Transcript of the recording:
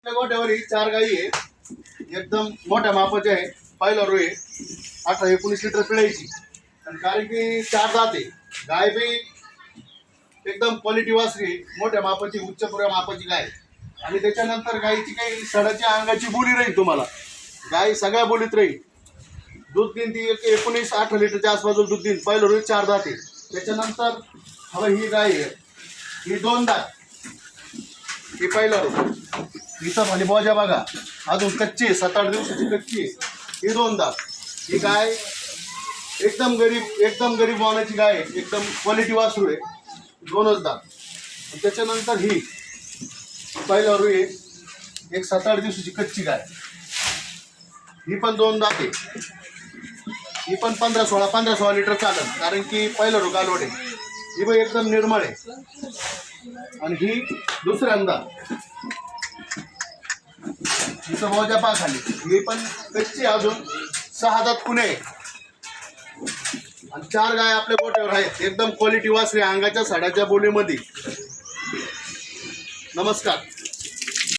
आपल्या गोठ्यावर ही 4 गायी आहे, एकदम मोठ्या मापाच्या आहे. पहिला रो आहे 18-19 लिटर पिळायची. आणि कारण की 4 दात आहे गाय बी एकदम क्वालिटी वासरी, मोठ्या मापाची उच्चपुऱ्या मापाची गाय. आणि त्याच्यानंतर गायीची काही सडाच्या अंगाची बोली राहील. तुम्हाला गाय सगळ्या बोलीत राहील. दूध देईन ती 19-18 लिटरच्या आसपास दूध देईन. पहिलं रोज 4 दात आहे. त्याच्यानंतर हवा ही गाय आहे, ही 2 दात. ही पहिला रो हिचा म्हणजे बोजा बघा, अजून कच्ची आहे, 7-8 दिवसाची कच्ची आहे. ही 2 दात. ही गाय एकदम गरीब मानाची गाय आहे, एकदम क्वालिटी वासरू आहे, 2च दात. त्याच्यानंतर ही पहिला रू आहे, एक 7-8 दिवसाची कच्ची गाय. ही पण 2 दात आहे. ही पण 15-16 लिटर चालेल, कारण की पहिला रू गालवड आहे. ही पण एकदम निर्मळ आहे. आणि ही दुसऱ्यांदा हिचं मोजा पा खाली, ही पण कच्ची अजून 6 दात पुणे आहे. आणि 4 गाय आपल्या गोठ्यावर आहेत, एकदम क्वालिटी वासरी अंगाच्या साड्याच्या बोलीमध्ये. नमस्कार.